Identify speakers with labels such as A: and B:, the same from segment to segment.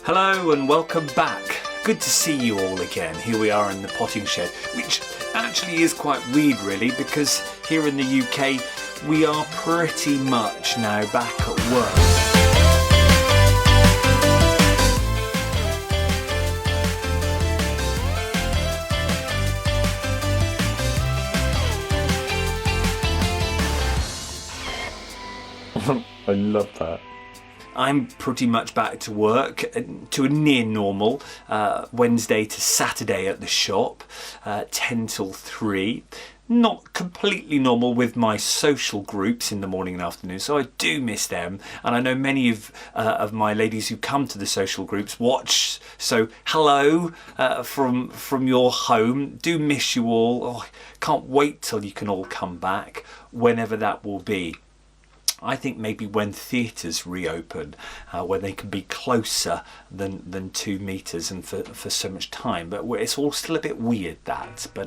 A: Hello and welcome back. Good to see you all again. Here we are in the potting shed, which actually is quite weird really, because here in the UK we are pretty much now back at work.
B: I love that.
A: I'm pretty much back to work, to a near normal, Wednesday to Saturday at the shop, 10 till 3. Not completely normal with my social groups in the morning and afternoon, so I do miss them. And I know many of my ladies who come to the social groups watch, so hello from your home. Do miss you all. Oh, can't wait till you can all come back, whenever that will be. I think maybe when theatres reopen, where they can be closer than 2 metres and for so much time, but it's all still a bit weird that. But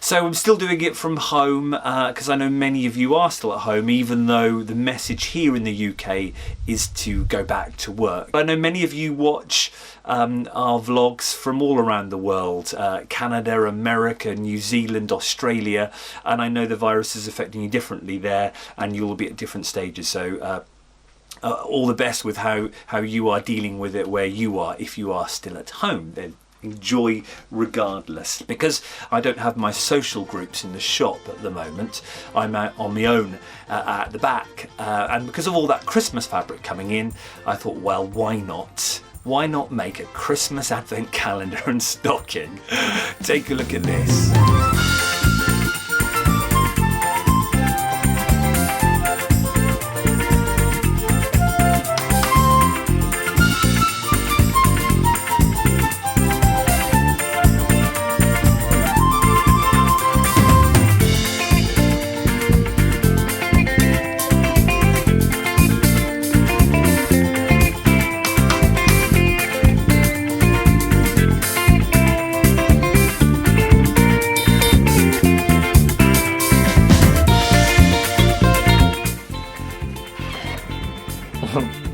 A: so I'm still doing it from home because I know many of you are still at home, even though the message here in the UK is to go back to work. I know many of you watch our vlogs from all around the world, Canada, America, New Zealand, Australia, and I know the virus is affecting you differently there, and you'll be at different stages, so all the best with how you are dealing with it where you are. If you are still at home, then enjoy regardless, because I don't have my social groups in the shop at the moment. I'm out on my own at the back, and because of all that Christmas fabric coming in, I thought, well, why not make a Christmas advent calendar and stocking? Take a look at this.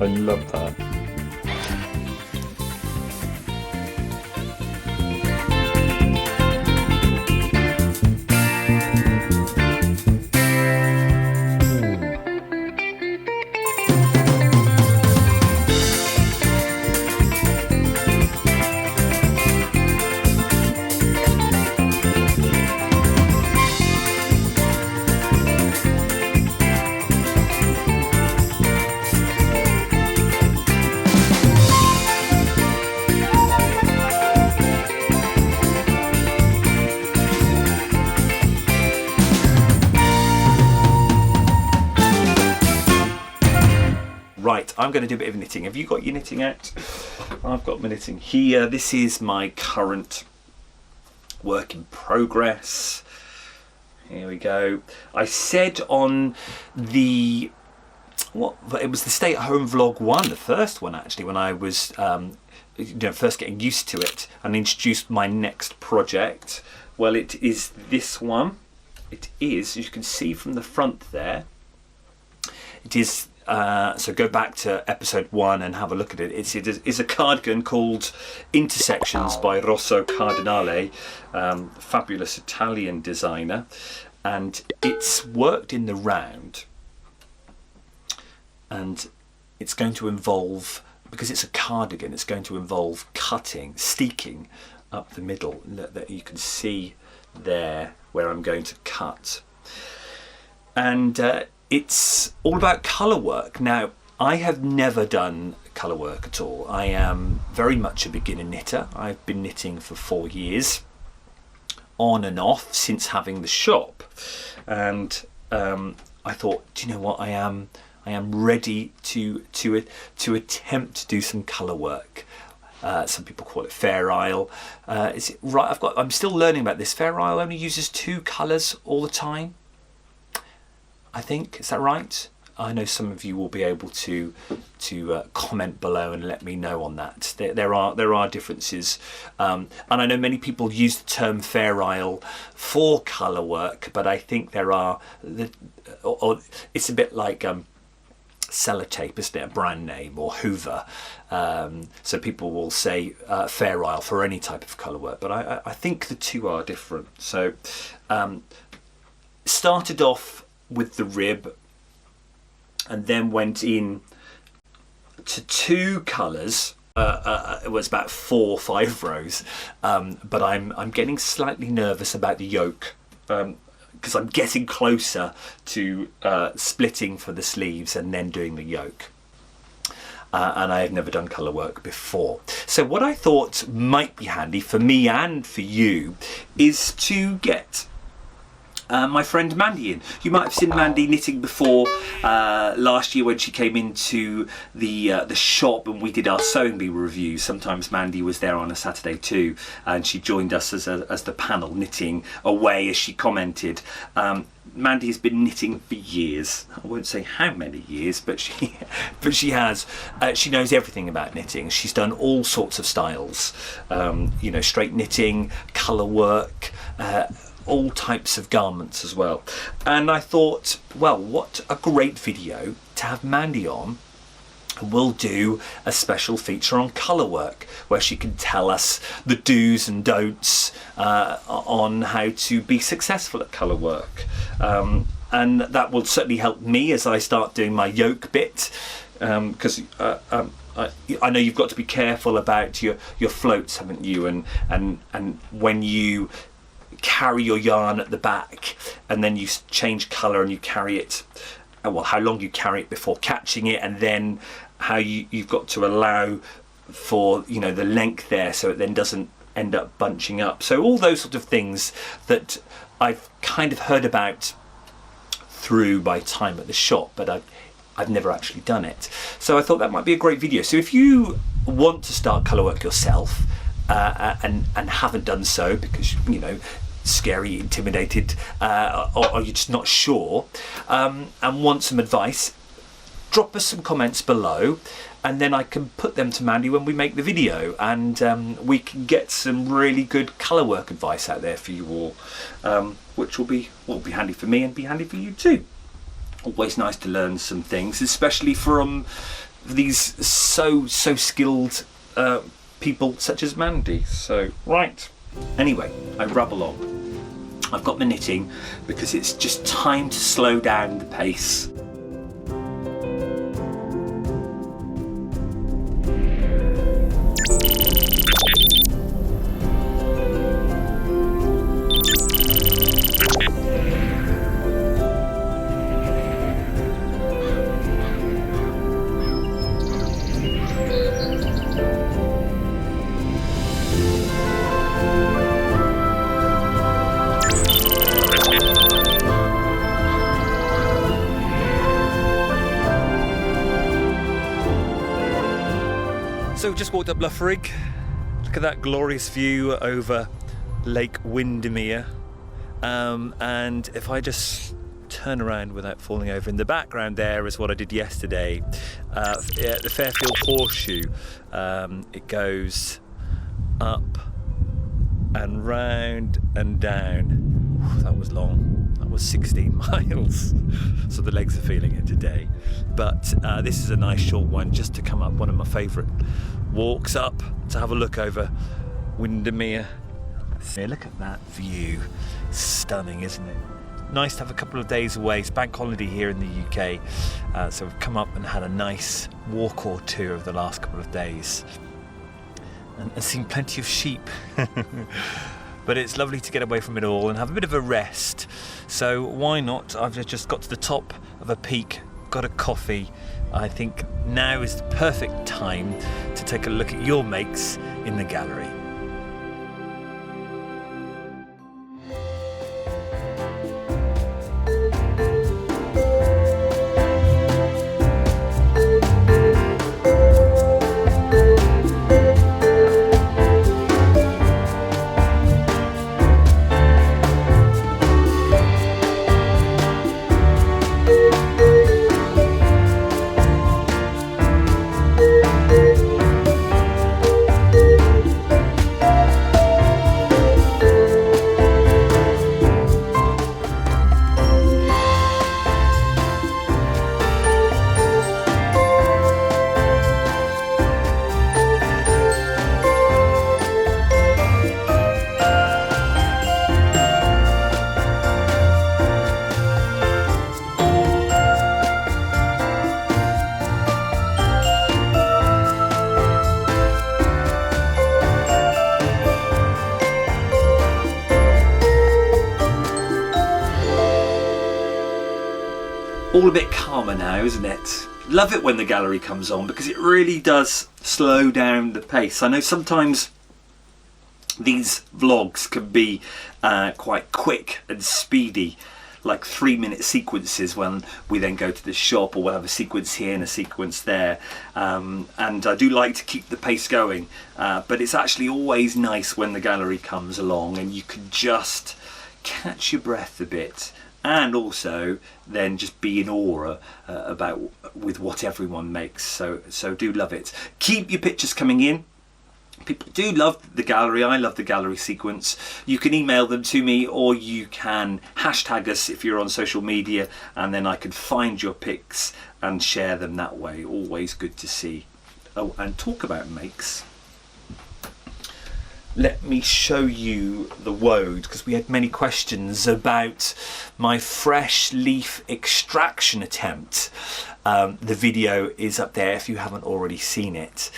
B: I love that. Right, I'm going to do a bit of knitting. Have you got your knitting out? I've got my knitting here. This is my current work in progress. Here we go. I said on it was the stay at home vlog 1, the first one actually, when I was first getting used to it and introduced my next project. Well, it is this one. It is, as you can see from the front there, it is. So go back to episode 1 and have a look at it. It's a cardigan called Intersections by Rosso Cardinale, fabulous Italian designer, and it's worked in the round, and it's going to involve, because it's a cardigan, it's going to involve steeking up the middle, that you can see there where I'm going to cut. And it's all about colour work. Now, I have never done colour work at all. I am very much a beginner knitter. I've been knitting for 4 years, on and off, since having the shop. And I thought, do you know what? I am ready to attempt to do some colour work. Some people call it Fair Isle. Is it right? I'm still learning about this. Fair Isle only uses 2 colours all the time, I think. Is that right? I know some of you will be able to comment below and let me know on that. There are differences, and I know many people use the term Fair Isle for colour work, but I think there are, or it's a bit like
A: sellotape, isn't it? A brand name, or Hoover. So people will say Fair Isle for any type of colour work, but I think the two are different. So started off with the rib and then went in to 2 colours. It was about 4 or 5 rows, but I'm getting slightly nervous about the yoke, because I'm getting closer to splitting for the sleeves and then doing the yoke. And I have never done colour work before. So what I thought might be handy for me and for you is to get my friend Mandy in. You might have seen Mandy knitting before last year when she came into the shop and we did our sewing bee review. Sometimes Mandy was there on a Saturday too, and she joined us as the panel, knitting away as she commented. Mandy has been knitting for years. I won't say how many years, but she has. She knows everything about knitting. She's done all sorts of styles, straight knitting, colour work, all types of garments as well. And I thought, well, what a great video to have Mandy on. We'll do a special feature on colour work where she can tell us the do's and don'ts on how to be successful at colour work. And that will certainly help me as I start doing my yoke bit, because I know you've got to be careful about your floats, haven't you? And when you carry your yarn at the back and then you change colour and you carry it, well, how long you carry it before catching it, and then how you've got to allow for the length there so it then doesn't end up bunching up. So all those sort of things that I've kind of heard about through my time at the shop, but I've never actually done it. So I thought that might be a great video. So if you want to start colour work yourself and haven't done so because scary, intimidated, or you're just not sure, and want some advice, drop us some comments below, and then I can put them to Mandy when we make the video, and we can get some really good colour work advice out there for you all, which will be handy for me and be handy for you too. Always nice to learn some things, especially from these so skilled people such as Mandy. So right, anyway, I rubble on. I've got my knitting because it's just time to slow down the pace. So just walked up Loughrig. Look at that glorious view over Lake Windermere. And if I just turn around without falling over, in the background there is what I did yesterday. The Fairfield Horseshoe. It goes up and round and down. Whew, that was long. That was 16 miles. So the legs are feeling it today. But this is a nice short one just to come up, one of my favourite walks up to have a look over Windermere. Look at that view. Stunning, isn't it? Nice to have a couple of days away. It's bank holiday here in the UK. So we've come up and had a nice walk or two over the last couple of days. And seen plenty of sheep. But it's lovely to get away from it all and have a bit of a rest. So why not? I've just got to the top of a peak, got a coffee. I think now is the perfect time to take a look at your makes in the gallery.
B: all a bit calmer now, isn't it? Love it when the gallery comes on because it really does slow down the pace. I know sometimes these vlogs can be quite quick and speedy, like 3-minute sequences when we then go to the shop, or we'll have a sequence here and a sequence there, and I do like to keep the pace going, but it's actually always nice when the gallery comes along and you can just catch your breath a bit, and also then just be in awe with what everyone makes. So do love it. Keep your pictures coming in. People do love the gallery. I love the gallery sequence. You can email them to me, or you can hashtag us if you're on social media, and then I can find your pics and share them that way. Always good to see. Oh, and talk about makes. Let me show you the woad, because we had many questions about my fresh leaf extraction attempt. The video is up there if you haven't already seen it.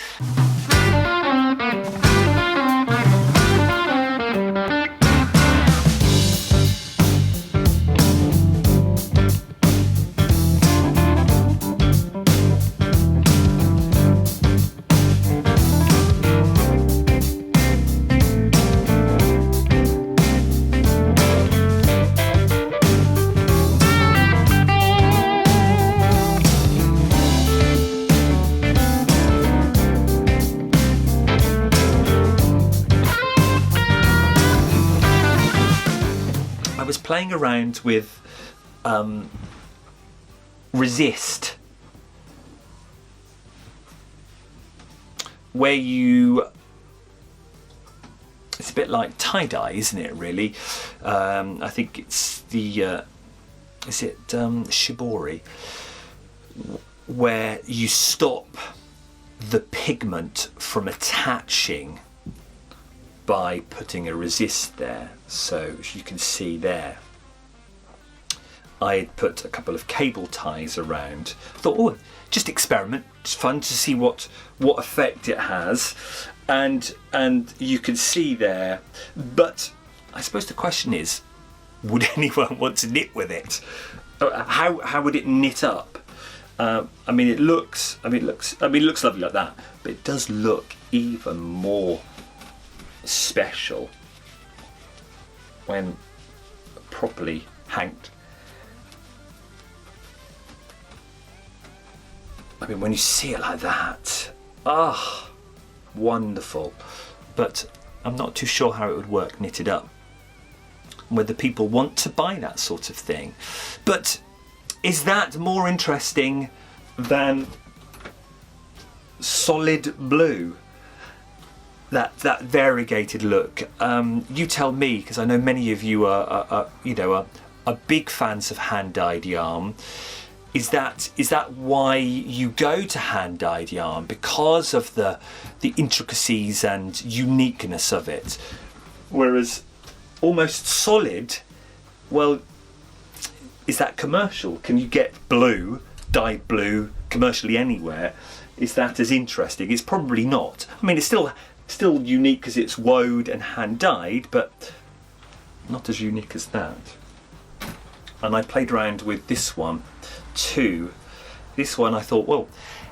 B: Playing around with resist, where it's a bit like tie-dye, isn't it, really? I think it's the is it shibori, where you stop the pigment from attaching by putting a resist there. So as you can see there, I had put a couple of cable ties around. Thought, oh, just experiment. It's fun to see what effect it has, and you can see there. But I suppose the question is, would anyone want to knit with it? How would it knit up? I mean, it looks lovely like that, but it does look even more special when properly hanged. I mean, when you see it like that, wonderful. But I'm not too sure how it would work knitted up, whether people want to buy that sort of thing. But is that more interesting than solid blue? That variegated look. You tell me, because I know many of you are big fans of hand-dyed yarn. Is that why you go to hand-dyed yarn, because of the intricacies and uniqueness of it? Whereas almost solid, well, is that commercial? Can you get blue, dyed blue, commercially anywhere? Is that as interesting? It's probably not. I mean, it's still unique because it's woad and hand dyed, but not as unique as that. And I played around with this one too. This one I thought, well,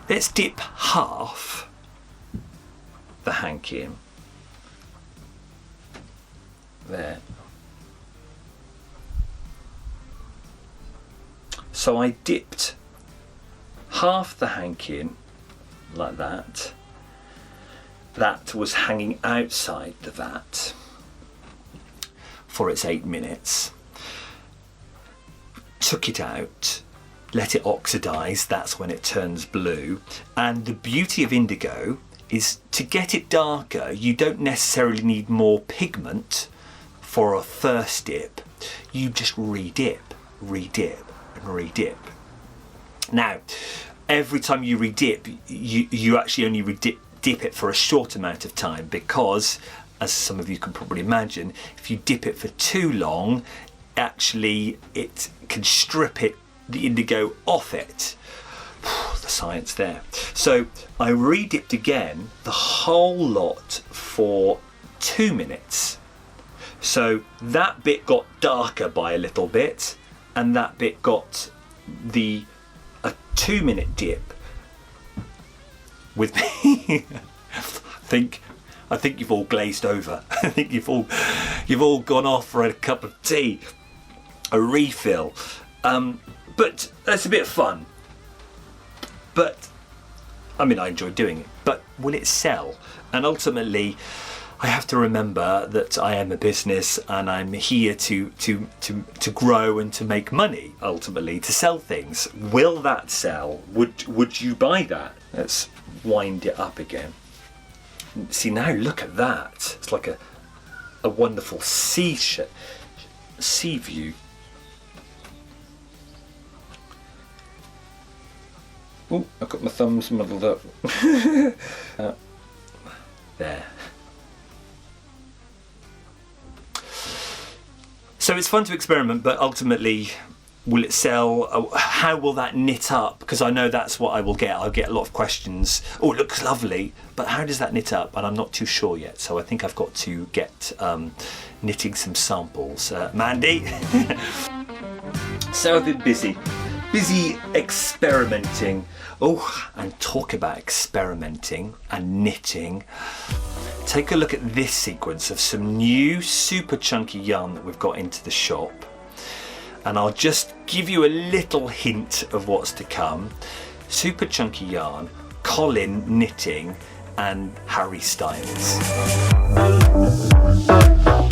B: let's dip half the hanky in there. So I dipped half the hanky in like that. That was hanging outside the vat for its 8 minutes. Took it out, let it oxidize, that's when it turns blue. And the beauty of indigo is, to get it darker, you don't necessarily need more pigment for a first dip. You just redip, redip and redip. Now, every time you redip, you actually only dip it for a short amount of time, because, as some of you can probably imagine, if you dip it for too long, actually it can strip the indigo off it. The science there. So I redipped again, the whole lot, for 2 minutes. So that bit got darker by a little bit, and that bit got a 2-minute dip with me. I think you've all glazed over. I think you've all gone off for a cup of tea, a refill. But that's a bit of fun. But I mean, I enjoy doing it. But will it sell? And ultimately, I have to remember that I am a business and I'm here to grow and to make money. Ultimately, to sell things. Will that sell? Would you buy that? Let's wind it up again. See now, look at that. It's like a wonderful sea view. Oh, I've got my thumbs muddled up. There. So it's fun to experiment, but ultimately, will it sell? How will that knit up? Because I know that's what I will get. I'll get a lot of questions. Oh, it looks lovely, but how does that knit up? And I'm not too sure yet. So I think I've got to get knitting some samples. Mandy? So I've been busy experimenting. Oh, and talk about experimenting and knitting. Take a look at this sequence of some new super chunky yarn that we've got into the shop. And I'll just give you a little hint of what's to come. Super chunky yarn, Colin knitting, and Harry Styles.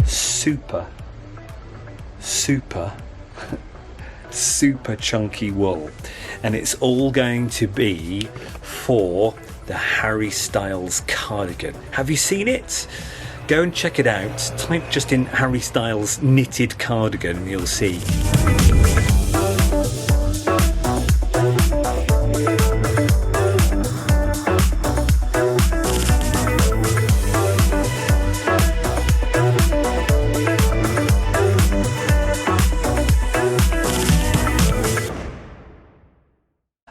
B: Super chunky wool, and it's all going to be for the Harry Styles cardigan. Have you seen it? Go and check it out. Type just in Harry Styles knitted cardigan and you'll see.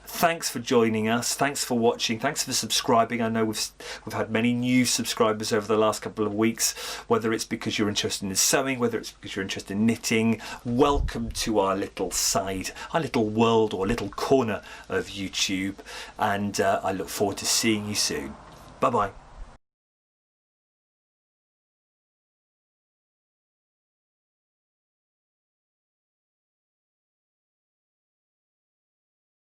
B: Thanks for joining us. Thanks for watching. Thanks for subscribing. I know we've had many new subscribers over the last couple of weeks, whether it's because you're interested in sewing, whether it's because you're interested in knitting. Welcome to our little side, our little world or little corner of YouTube. And I look forward to seeing you soon. Bye-bye.